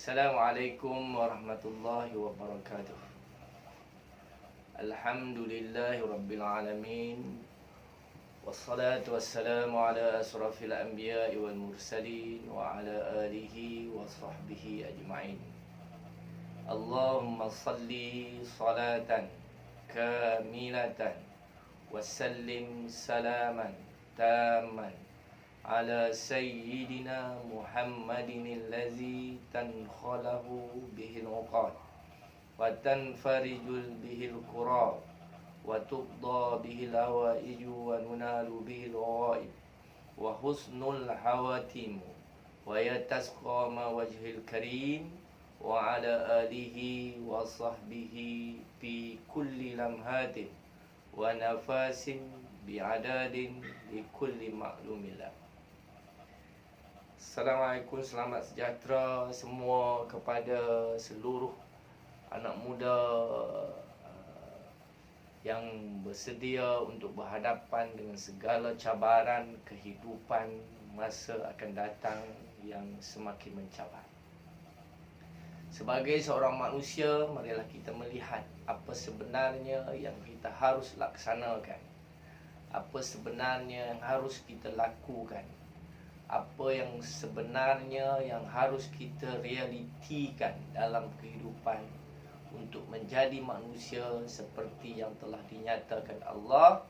Assalamualaikum warahmatullahi wabarakatuh. Alhamdulillahi rabbil alamin. Wassalatu wassalamu ala asrafil anbiya'i wal mursalin wa ala alihi wa sahbihi ajma'in. Allahumma salli salatan kamilatan wa sallim salaman tamman ala sayyidina Muhammadin allazi tankhalahu bihil uqad wa tanfarijul bihil qurab wa tuqda bihil hawaiju wa nunalu bihil ghaib wa husnul hawatim wa yatasqama wajhil karim wa ala alihi wa sahbihi fi kulli lamhatin wa nafasin bi'adadin li kulli ma'lumillah. Assalamualaikum, selamat sejahtera semua kepada seluruh anak muda yang bersedia untuk berhadapan dengan segala cabaran kehidupan masa akan datang yang semakin mencabar. Sebagai seorang manusia, marilah kita melihat apa sebenarnya yang kita harus laksanakan. Apa sebenarnya yang harus kita lakukan. Apa yang sebenarnya yang harus kita realitikan dalam kehidupan untuk menjadi manusia seperti yang telah dinyatakan Allah,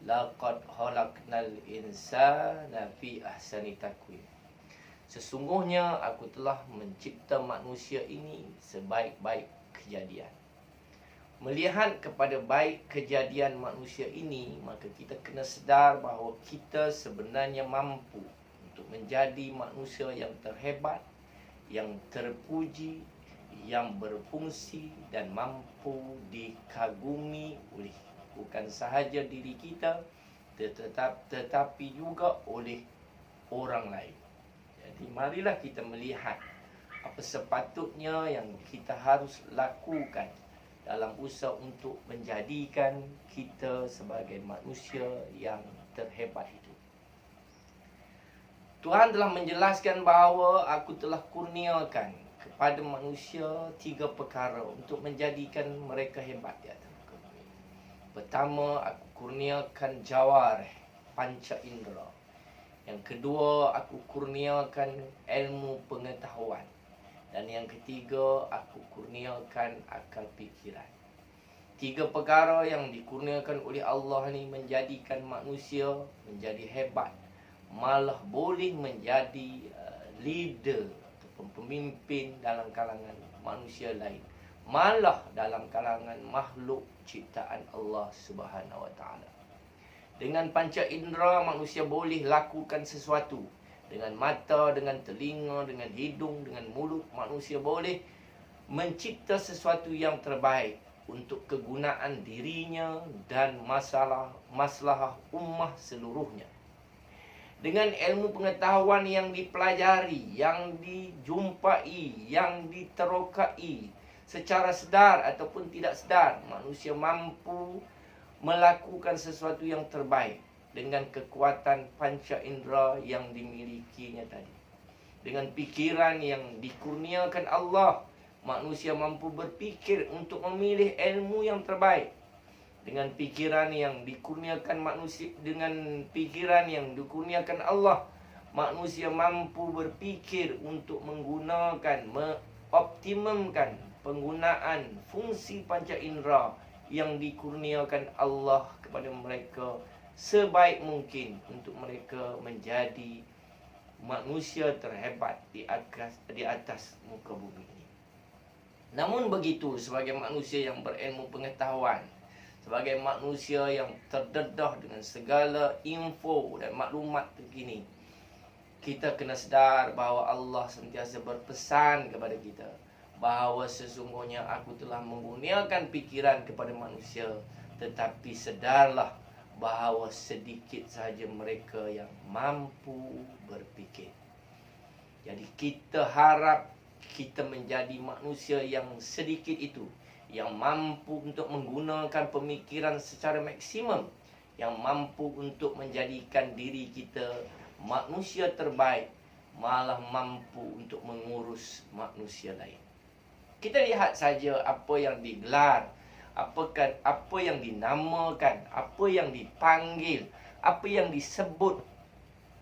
laqad khalaqnal insana fi ahsani taqwim. Sesungguhnya aku telah mencipta manusia ini sebaik-baik kejadian. Melihat kepada baik kejadian manusia ini, maka kita kena sedar bahawa kita sebenarnya mampu untuk menjadi manusia yang terhebat, yang terpuji, yang berfungsi dan mampu dikagumi oleh bukan sahaja diri kita tetapi juga oleh orang lain. Jadi marilah kita melihat apa sepatutnya yang kita harus lakukan dalam usaha untuk menjadikan kita sebagai manusia yang terhebat itu. Tuhan telah menjelaskan bahawa aku telah kurniakan kepada manusia 3 perkara untuk menjadikan mereka hebat di atas muka bumi. Pertama, aku kurniakan jawarih, panca indera. Yang kedua, aku kurniakan ilmu pengetahuan. Dan yang ketiga, aku kurniakan akal fikiran. 3 perkara yang dikurniakan oleh Allah ni menjadikan manusia menjadi hebat. Malah boleh menjadi leader ataupun pemimpin dalam kalangan manusia lain. Malah dalam kalangan makhluk ciptaan Allah Subhanahu Wa Taala. Dengan panca indera manusia boleh lakukan sesuatu. Dengan mata, dengan telinga, dengan hidung, dengan mulut, manusia boleh mencipta sesuatu yang terbaik untuk kegunaan dirinya dan masalah ummah seluruhnya. Dengan ilmu pengetahuan yang dipelajari, yang dijumpai, yang diterokai secara sedar ataupun tidak sedar, manusia mampu melakukan sesuatu yang terbaik dengan kekuatan panca indera yang dimilikinya tadi. Dengan pikiran yang dikurniakan Allah, manusia mampu berfikir untuk memilih ilmu yang terbaik. Dengan pikiran yang dikurniakan manusia, dengan pikiran yang dikurniakan Allah, manusia mampu berfikir untuk menggunakan, mengoptimumkan penggunaan fungsi panca indera yang dikurniakan Allah kepada mereka sebaik mungkin untuk mereka menjadi manusia terhebat di atas muka bumi ini. Namun begitu, sebagai manusia yang berilmu pengetahuan, sebagai manusia yang terdedah dengan segala info dan maklumat terkini, kita kena sedar bahawa Allah sentiasa berpesan kepada kita bahawa sesungguhnya aku telah mengurniakan pikiran kepada manusia, tetapi sedarlah bahawa sedikit sahaja mereka yang mampu berfikir. Jadi kita harap kita menjadi manusia yang sedikit itu, yang mampu untuk menggunakan pemikiran secara maksimum, yang mampu untuk menjadikan diri kita manusia terbaik malah mampu untuk mengurus manusia lain. Kita lihat saja apa yang digelar, apa yang dinamakan, apa yang dipanggil, apa yang disebut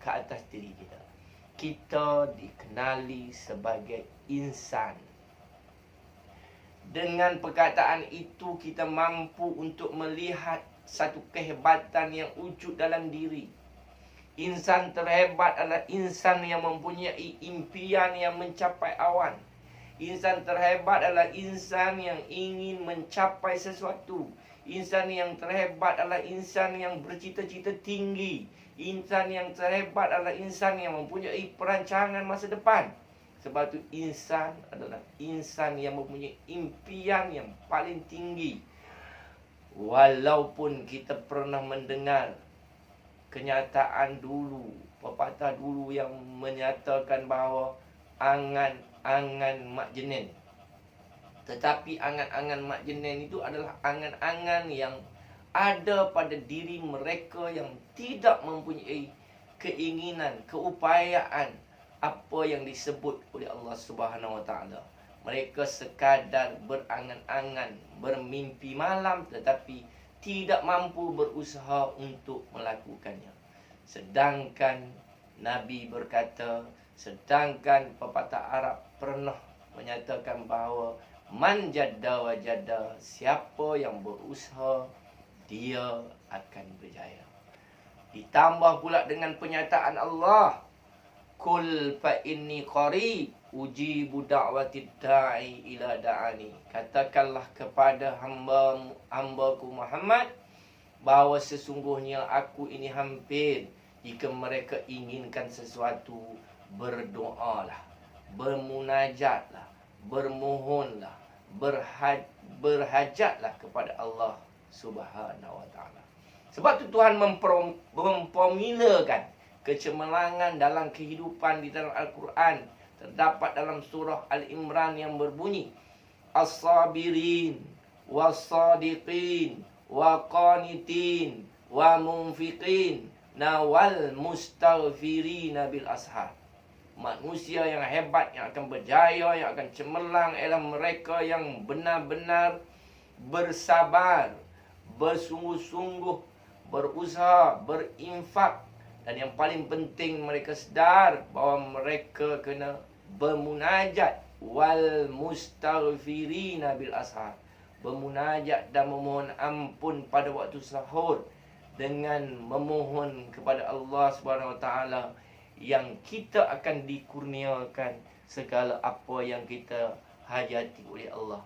ke atas diri kita. Kita dikenali sebagai insan. Dengan perkataan itu kita mampu untuk melihat satu kehebatan yang wujud dalam diri. Insan terhebat adalah insan yang mempunyai impian yang mencapai awan. Insan terhebat adalah insan yang ingin mencapai sesuatu. Insan yang terhebat adalah insan yang bercita-cita tinggi. Insan yang terhebat adalah insan yang mempunyai perancangan masa depan. Sebab itu insan adalah insan yang mempunyai impian yang paling tinggi. Walaupun kita pernah mendengar kenyataan dulu, pepatah dulu yang menyatakan bahawa angan-angan mak jenin. Tetapi angan-angan mak jenin itu adalah angan-angan yang ada pada diri mereka yang tidak mempunyai keinginan, keupayaan apa yang disebut oleh Allah Subhanahu Wa Taala. Mereka sekadar berangan-angan, bermimpi malam tetapi tidak mampu berusaha untuk melakukannya. Sedangkan Nabi berkata, sedangkan pepatah Arab pernah menyatakan bahawa man jadda wa jadda, siapa yang berusaha dia akan berjaya. Ditambah pula dengan penyataan Allah, kul fa inni qarib ujibu da'watid da'i ila da'ani. Katakanlah kepada hamba-ku Muhammad bahawa sesungguhnya aku ini hampir. Jika mereka inginkan sesuatu, berdoalah, bermunajatlah, bermohonlah, berhajatlah kepada Allah Subhanahu Wa Taala. Sebab tu Tuhan memformulakan kecemerlangan dalam kehidupan di dalam Al-Quran. Terdapat dalam surah Al-Imran yang berbunyi, as-sabirin was-sadiqin wa qanitin wa munfiqin wal mustaghfirina bil ashar. Manusia yang hebat, yang akan berjaya, yang akan cemerlang ialah mereka yang benar-benar bersabar, bersungguh-sungguh, berusaha, berinfak. Dan yang paling penting, mereka sedar bahawa mereka kena bermunajat, wal mustaghfirina bil ashar, bermunajat dan memohon ampun pada waktu sahur, dengan memohon kepada Allah Subhanahu Wa Taala yang kita akan dikurniakan segala apa yang kita hajati oleh Allah.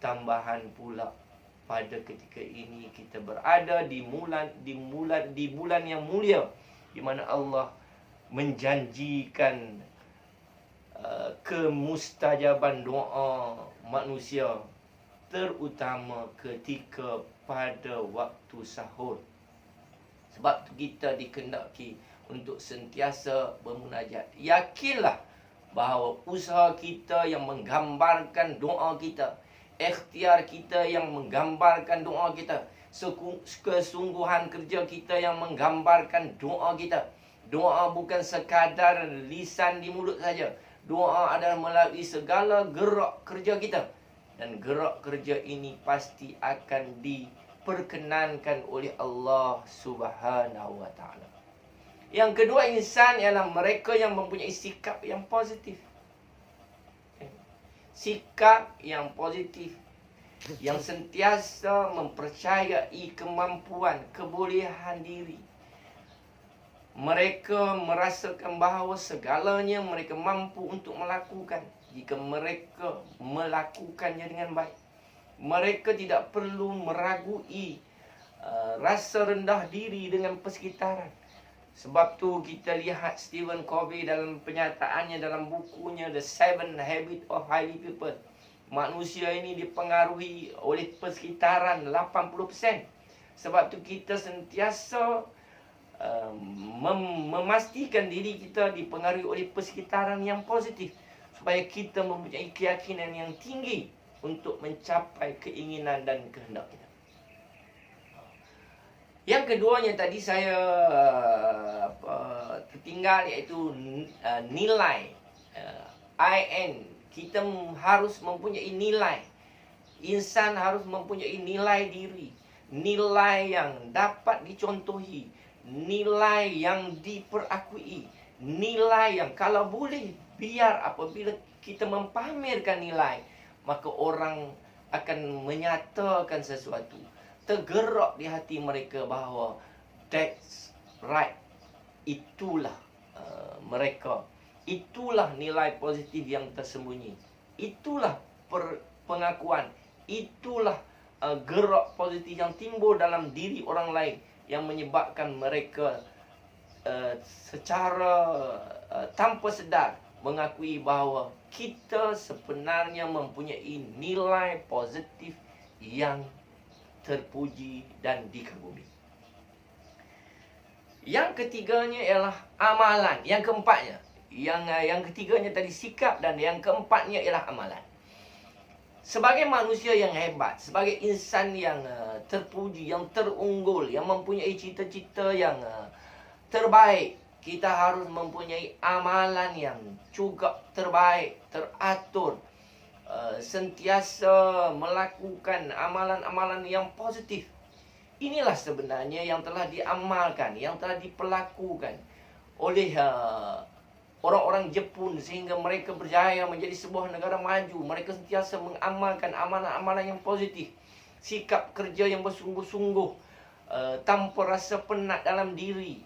Tambahan pula, pada ketika ini kita berada di bulan yang mulia, di mana Allah menjanjikan kemustajaban doa manusia, terutama ketika pada waktu sahur. Sebab kita dikehendaki untuk sentiasa bermunajat. Yakinlah bahawa usaha kita yang menggambarkan doa kita, ikhtiar kita yang menggambarkan doa kita, kesungguhan kerja kita yang menggambarkan doa kita. Doa bukan sekadar lisan di mulut saja. Doa adalah melalui segala gerak kerja kita. Dan gerak kerja ini pasti akan diperkenankan oleh Allah Subhanahu Wa Taala. Yang kedua, insan ialah mereka yang mempunyai sikap yang positif. Sikap yang positif, yang sentiasa mempercayai kemampuan, kebolehan diri. Mereka merasakan bahawa segalanya mereka mampu untuk melakukan jika mereka melakukannya dengan baik. Mereka tidak perlu meragui rasa rendah diri dengan persekitaran. Sebab tu kita lihat Stephen Covey dalam penyataannya dalam bukunya The 7 Habits of Highly People. Manusia ini dipengaruhi oleh persekitaran 80%. Sebab tu kita sentiasa memastikan diri kita dipengaruhi oleh persekitaran yang positif, supaya kita mempunyai keyakinan yang tinggi untuk mencapai keinginan dan kehendak kita. Yang keduanya tadi saya tertinggal, iaitu nilai. IN, kita harus mempunyai nilai. Insan harus mempunyai nilai diri, nilai yang dapat dicontohi, nilai yang diperakui, nilai yang kalau boleh, biar apabila kita mempamerkan nilai, maka orang akan menyatakan sesuatu, tergerak di hati mereka bahawa that's right, itulah mereka, itulah nilai positif yang tersembunyi, itulah pengakuan, itulah gerak positif yang timbul dalam diri orang lain yang menyebabkan mereka secara tanpa sedar mengakui bahawa kita sebenarnya mempunyai nilai positif yang terpuji dan dikagumi. Yang ketiganya ialah amalan. Yang keempatnya, yang ketiganya tadi sikap, dan yang keempatnya ialah amalan. Sebagai manusia yang hebat, sebagai insan yang terpuji, yang terunggul, yang mempunyai cita-cita yang terbaik, kita harus mempunyai amalan yang juga terbaik, teratur, sentiasa melakukan amalan-amalan yang positif. Inilah sebenarnya yang telah diamalkan, yang telah diperlakukan oleh orang-orang Jepun sehingga mereka berjaya menjadi sebuah negara maju. Mereka sentiasa mengamalkan amalan-amalan yang positif, sikap kerja yang bersungguh-sungguh, tanpa rasa penat dalam diri,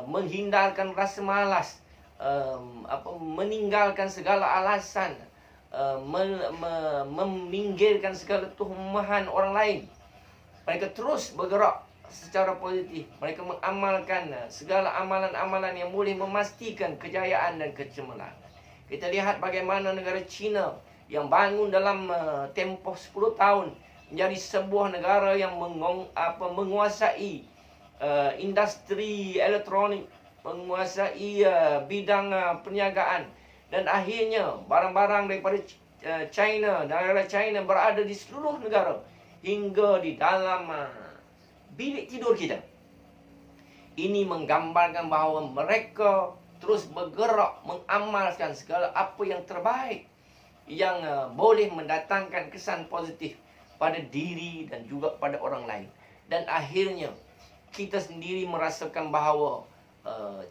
menghindarkan rasa malas, meninggalkan segala alasan, meminggirkan segala tuhuman orang lain. Mereka terus bergerak secara positif. Mereka mengamalkan segala amalan-amalan yang boleh memastikan kejayaan dan kecemerlangan. Kita lihat bagaimana negara China yang bangun dalam tempoh 10 tahun menjadi sebuah negara yang menguasai industri elektronik, menguasai bidang perniagaan, dan akhirnya barang-barang daripada China, negara China berada di seluruh negara, hingga di dalam bilik tidur kita. Ini menggambarkan bahawa mereka terus bergerak mengamalkan segala apa yang terbaik, yang boleh mendatangkan kesan positif pada diri dan juga pada orang lain. Dan akhirnya kita sendiri merasakan bahawa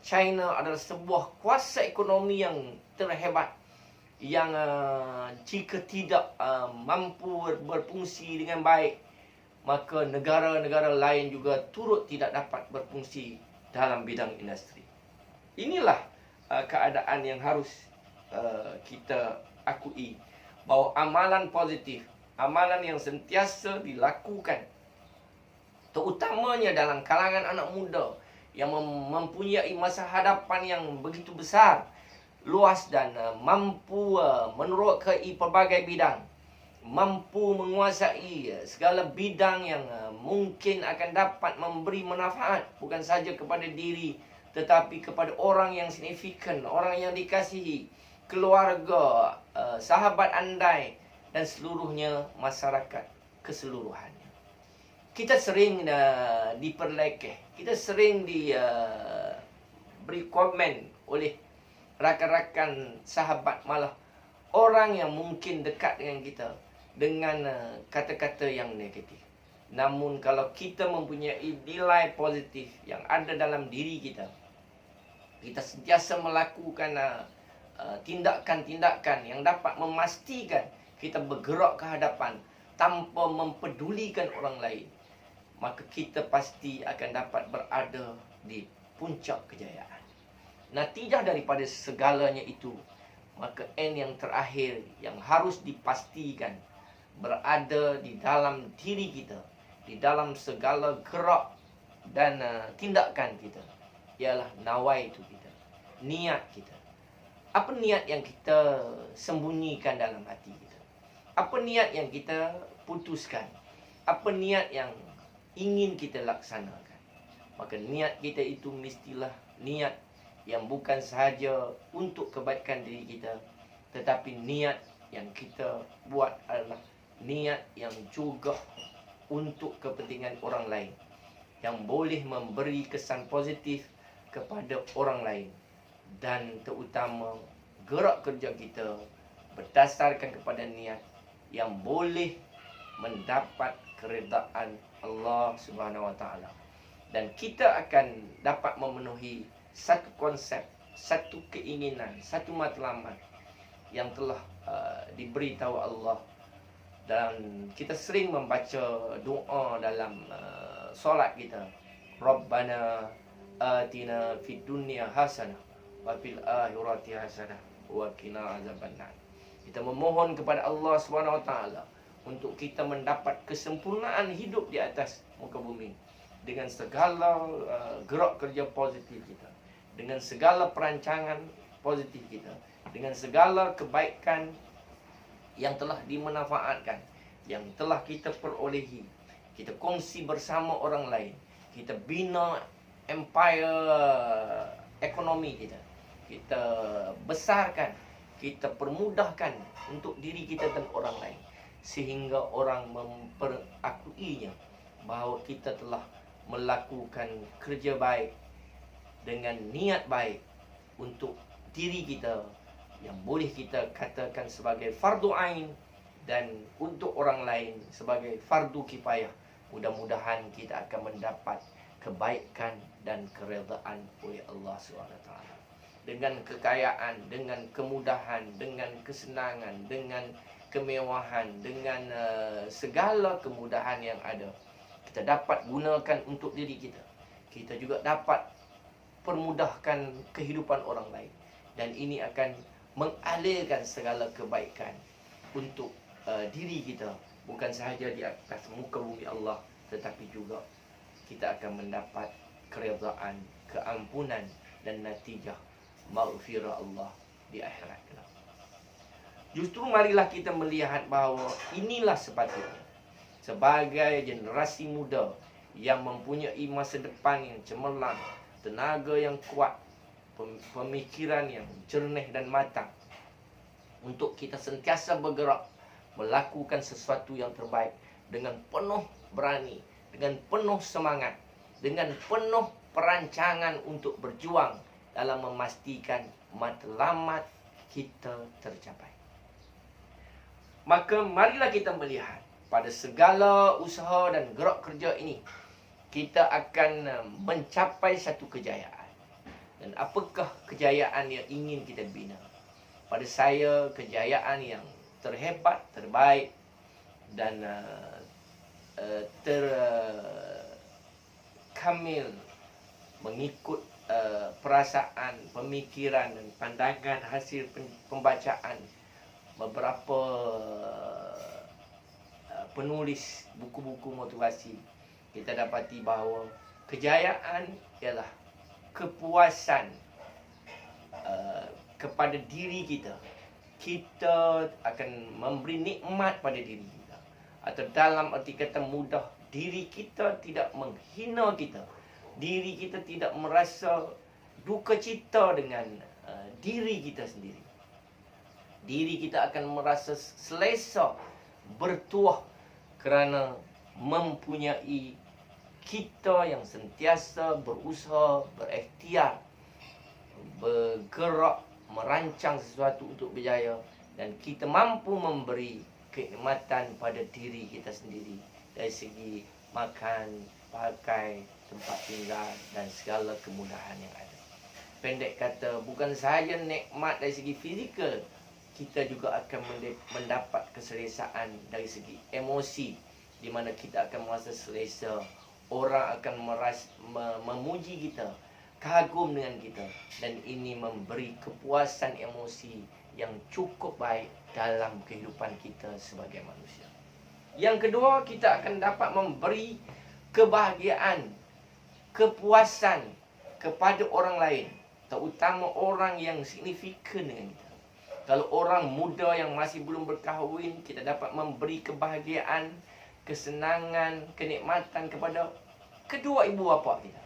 China adalah sebuah kuasa ekonomi yang terhebat, yang jika tidak mampu berfungsi dengan baik, maka negara-negara lain juga turut tidak dapat berfungsi dalam bidang industri. Inilah keadaan yang harus kita akui, bahawa amalan positif, amalan yang sentiasa dilakukan, terutamanya dalam kalangan anak muda yang mempunyai masa hadapan yang begitu besar, luas, dan mampu menerokai pelbagai bidang, mampu menguasai segala bidang yang mungkin akan dapat memberi manfaat bukan saja kepada diri, tetapi kepada orang yang signifikan, orang yang dikasihi, keluarga, sahabat andai, dan seluruhnya masyarakat keseluruhannya. Kita sering diperlekeh, kita sering diberi komen oleh rakan-rakan, sahabat, malah orang yang mungkin dekat dengan kita, dengan kata-kata yang negatif. Namun kalau kita mempunyai nilai positif yang ada dalam diri kita, kita sentiasa melakukan tindakan-tindakan yang dapat memastikan kita bergerak ke hadapan tanpa mempedulikan orang lain, maka kita pasti akan dapat berada di puncak kejayaan. Natijah daripada segalanya itu, maka N yang terakhir yang harus dipastikan berada di dalam diri kita, di dalam segala gerak dan tindakan kita, ialah nawai itu kita, niat kita. Apa niat yang kita sembunyikan dalam hati kita? Apa niat yang kita putuskan? Apa niat yang ingin kita laksanakan? Maka niat kita itu mestilah niat yang bukan sahaja untuk kebaikan diri kita, tetapi niat yang kita buat adalah niat yang juga untuk kepentingan orang lain. yang boleh memberi kesan positif kepada orang lain, dan terutama gerak kerja kita berdasarkan kepada niat yang boleh mendapat keredaan Allah Subhanahu Wa Taala. Dan kita akan dapat memenuhi satu konsep, satu keinginan, satu matlamat yang telah diberitahu Allah. Dan kita sering membaca doa dalam solat kita. Rabbana atina fid dunya hasanah wa fil akhirati hasanah wa qina azabannar. Kita memohon kepada Allah Subhanahu Wa Taala untuk kita mendapat kesempurnaan hidup di atas muka bumi dengan segala gerak kerja positif kita, dengan segala perancangan positif kita, dengan segala kebaikan yang telah dimanfaatkan, yang telah kita perolehi. Kita kongsi bersama orang lain. Kita bina empire ekonomi kita. Kita besarkan, kita permudahkan untuk diri kita dan orang lain, sehingga orang memperakuinya bahawa kita telah melakukan kerja baik dengan niat baik untuk diri kita yang boleh kita katakan sebagai fardu ain, dan untuk orang lain sebagai fardu kifayah. Mudah-mudahan kita akan mendapat kebaikan dan keredaan oleh Allah SWT. Dengan kekayaan, dengan kemudahan, dengan kesenangan, dengan kemewahan, dengan segala kemudahan yang ada, kita dapat gunakan untuk diri kita. Kita juga dapat permudahkan kehidupan orang lain, dan ini akan mengalirkan segala kebaikan untuk diri kita, bukan sahaja di atas muka bumi Allah, tetapi juga kita akan mendapat keredaan, keampunan dan natijah maghfirah Allah di akhirat kelak. Justru marilah kita melihat bahawa inilah sepatutnya sebagai generasi muda yang mempunyai masa depan yang cemerlang, tenaga yang kuat, pemikiran yang jernih dan matang, untuk kita sentiasa bergerak melakukan sesuatu yang terbaik dengan penuh berani, dengan penuh semangat, dengan penuh perancangan untuk berjuang dalam memastikan matlamat kita tercapai. Maka marilah kita melihat pada segala usaha dan gerak kerja ini, kita akan mencapai satu kejayaan. Dan apakah kejayaan yang ingin kita bina? Pada saya, kejayaan yang terhebat, terbaik dan terkamil mengikut perasaan, pemikiran dan pandangan hasil pembacaan beberapa penulis buku-buku motivasi. Kita dapati bahawa kejayaan ialah kepuasan kepada diri kita. Kita akan memberi nikmat pada diri kita, atau dalam arti kata mudah, diri kita tidak menghina kita, diri kita tidak merasa duka cita dengan diri kita sendiri. Diri kita akan merasa selesa, bertuah, kerana mempunyai kita yang sentiasa berusaha, berikhtiar, bergerak, merancang sesuatu untuk berjaya, dan kita mampu memberi kenikmatan pada diri kita sendiri dari segi makan, pakai, tempat tinggal dan segala kemudahan yang ada. Pendek kata, bukan sahaja nikmat dari segi fizikal, kita juga akan mendapat keselesaan dari segi emosi, di mana kita akan merasa selesa. Orang akan memuji kita, kagum dengan kita, dan ini memberi kepuasan emosi yang cukup baik dalam kehidupan kita sebagai manusia. Yang kedua, kita akan dapat memberi kebahagiaan, kepuasan kepada orang lain, terutama orang yang signifikan dengan kita. Kalau orang muda yang masih belum berkahwin, kita dapat memberi kebahagiaan, kesenangan, kenikmatan kepada kedua ibu bapa kita.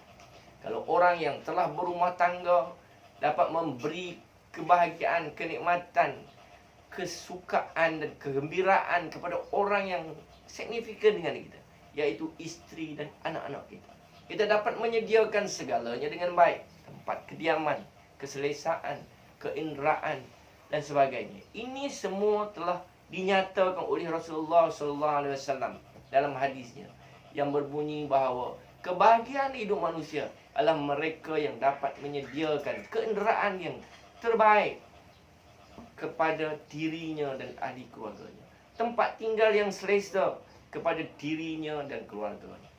Kalau orang yang telah berumah tangga, dapat memberi kebahagiaan, kenikmatan, kesukaan dan kegembiraan kepada orang yang signifikan dengan kita, iaitu isteri dan anak-anak kita. Kita dapat menyediakan segalanya dengan baik. Tempat kediaman, keselesaan, keinderaan dan sebagainya. Ini semua telah dinyatakan oleh Rasulullah SAW dalam hadisnya yang berbunyi bahawa kebahagiaan hidup manusia adalah mereka yang dapat menyediakan keinderaan yang terbaik kepada dirinya dan ahli keluarganya. Tempat tinggal yang selesa kepada dirinya dan keluarganya.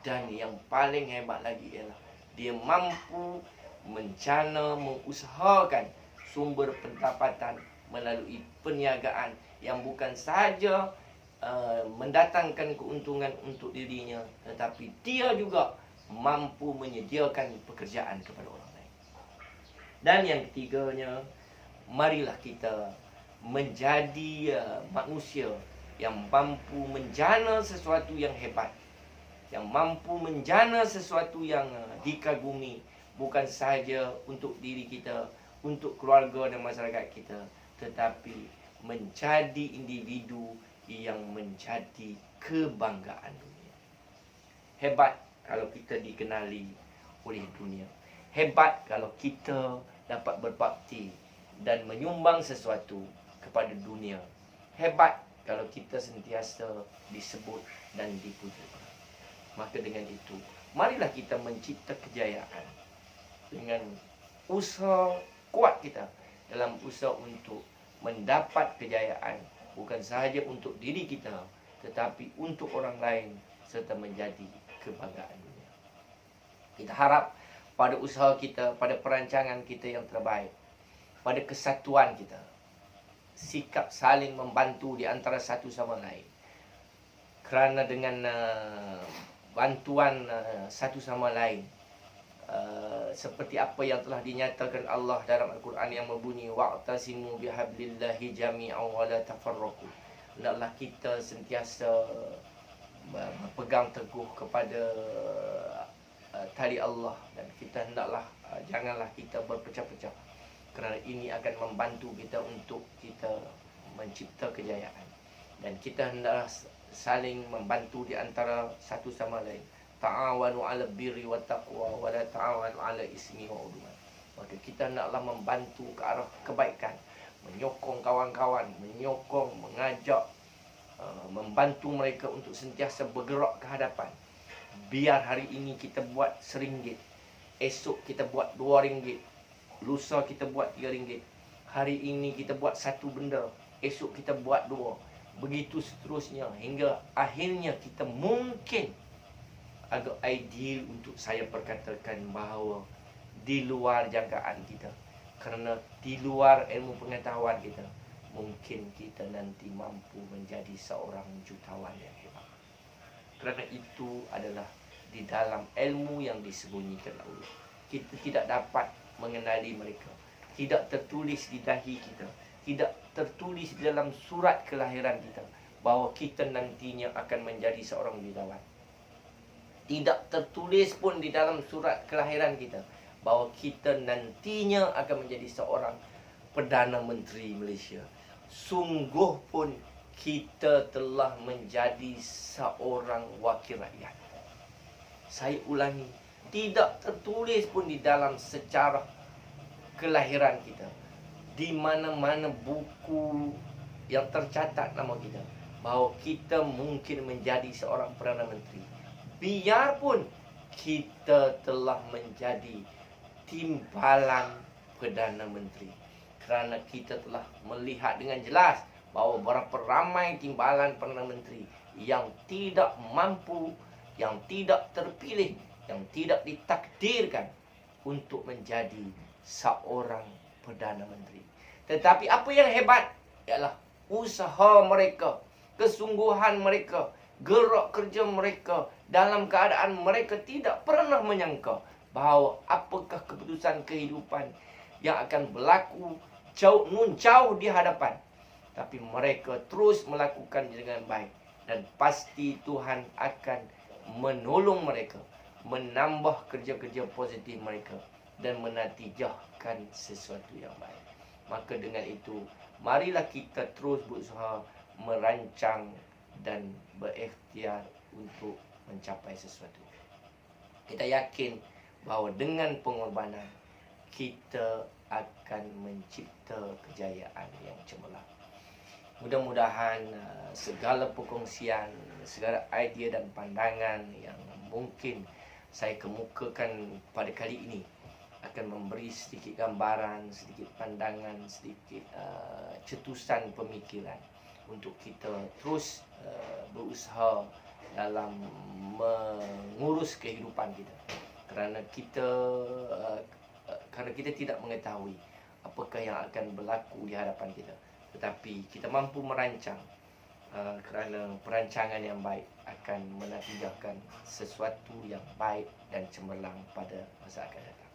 Dan yang paling hebat lagi ialah dia mampu mengusahakan sumber pendapatan melalui perniagaan yang bukan sahaja mendatangkan keuntungan untuk dirinya, tetapi dia juga mampu menyediakan pekerjaan kepada orang lain. Dan yang ketiganya, marilah kita menjadi manusia yang mampu menjana sesuatu yang hebat, yang mampu menjana sesuatu yang dikagumi, bukan sahaja untuk diri kita, untuk keluarga dan masyarakat kita, tetapi menjadi individu yang menjadi kebanggaan dunia. Hebat kalau kita dikenali oleh dunia. Hebat kalau kita dapat berbakti dan menyumbang sesuatu kepada dunia. Hebat kalau kita sentiasa disebut dan dipuja. Maka dengan itu, marilah kita mencipta kejayaan dengan usaha kuat kita dalam usaha untuk mendapat kejayaan, bukan sahaja untuk diri kita, tetapi untuk orang lain serta menjadi kebanggaan dunia. Kita harap pada usaha kita, pada perancangan kita yang terbaik, pada kesatuan kita, sikap saling membantu di antara satu sama lain. Kerana dengan bantuan satu sama lain, seperti apa yang telah dinyatakan Allah dalam Al-Quran yang berbunyi wa'tasimu bihablillahi jami'an wa la tafarraqu. Hendaklah kita sentiasa berpegang teguh kepada tali Allah, dan kita hendaklah janganlah kita berpecah-pecah, kerana ini akan membantu kita untuk kita mencipta kejayaan. Dan kita hendaklah saling membantu di antara satu sama lain. Ta'awanu 'ala birri wat taqwa wa la ta'awanu 'ala ismi wa udwan. Maka kita hendaklah membantu ke arah kebaikan, menyokong kawan-kawan, menyokong, mengajak, membantu mereka untuk sentiasa bergerak ke hadapan. Biar hari ini kita buat RM1, esok kita buat RM2, lusa kita buat RM3. Hari ini kita buat satu benda, esok kita buat dua. Begitu seterusnya hingga akhirnya kita mungkin agak ideal untuk saya perkatakan bahawa di luar jangkaan kita, kerana di luar ilmu pengetahuan kita, mungkin kita nanti mampu menjadi seorang jutawan yang hebat. Kerana itu adalah di dalam ilmu yang disembunyikan Allah. Kita tidak dapat mengenali mereka, tidak tertulis di dahi kita, tidak tertulis di dalam surat kelahiran kita bahawa kita nantinya akan menjadi seorang jutawan. Tidak tertulis pun di dalam surat kelahiran kita bahawa kita nantinya akan menjadi seorang Perdana Menteri Malaysia. Sungguh pun kita telah menjadi seorang wakil rakyat. Saya ulangi, tidak tertulis pun di dalam sejarah kelahiran kita, di mana-mana buku yang tercatat nama kita, bahawa kita mungkin menjadi seorang Perdana Menteri. Biarpun kita telah menjadi timbalan Perdana Menteri, kerana kita telah melihat dengan jelas bahawa berapa ramai timbalan Perdana Menteri yang tidak mampu, yang tidak terpilih, yang tidak ditakdirkan untuk menjadi seorang Perdana Menteri. Tetapi apa yang hebat ialah usaha mereka, kesungguhan mereka, gerak kerja mereka, dalam keadaan mereka tidak pernah menyangka bahawa apakah keputusan kehidupan yang akan berlaku jauh di hadapan. Tapi mereka terus melakukan dengan baik, dan pasti Tuhan akan menolong mereka, menambah kerja-kerja positif mereka, dan menatijahkan sesuatu yang baik. Maka dengan itu, marilah kita terus berusaha merancang dan berikhtiar untuk mencapai sesuatu. Kita yakin bahawa dengan pengorbanan kita akan mencipta kejayaan yang cemerlang. Mudah-mudahan segala perkongsian, segala idea dan pandangan yang mungkin saya kemukakan pada kali ini akan memberi sedikit gambaran, sedikit pandangan, sedikit cetusan pemikiran untuk kita terus berusaha dalam mengurus kehidupan kita. Kerana kita tidak mengetahui apakah yang akan berlaku di hadapan kita. Tetapi kita mampu merancang, kerana perancangan yang baik akan menatijahkan sesuatu yang baik dan cemerlang pada masa akan datang.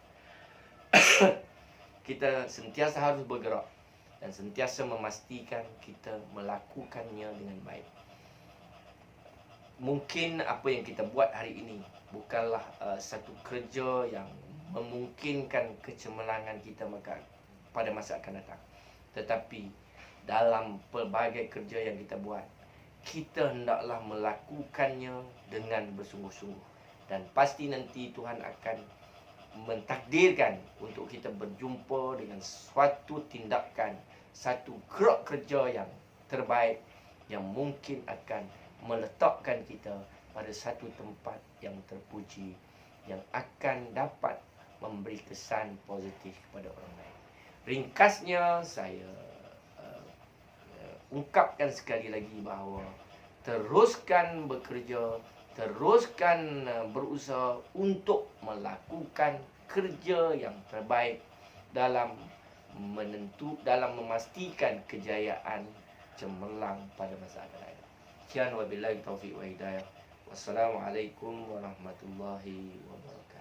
Kita sentiasa harus bergerak dan sentiasa memastikan kita melakukannya dengan baik. Mungkin apa yang kita buat hari ini bukanlah satu kerja yang memungkinkan kecemerlangan kita pada masa akan datang. Tetapi dalam pelbagai kerja yang kita buat, kita hendaklah melakukannya dengan bersungguh-sungguh. Dan pasti nanti Tuhan akan mentakdirkan untuk kita berjumpa dengan suatu tindakan, satu gerak kerja yang terbaik yang mungkin akan meletakkan kita pada satu tempat yang terpuji, yang akan dapat memberi kesan positif kepada orang lain. Ringkasnya saya ungkapkan sekali lagi bahawa teruskan bekerja, teruskan berusaha untuk melakukan kerja yang terbaik dalam memastikan kejayaan cemerlang pada masa akan datang. Sekian wabillahi taufiq wa hidayah. Wassalamualaikum warahmatullahi wabarakatuh.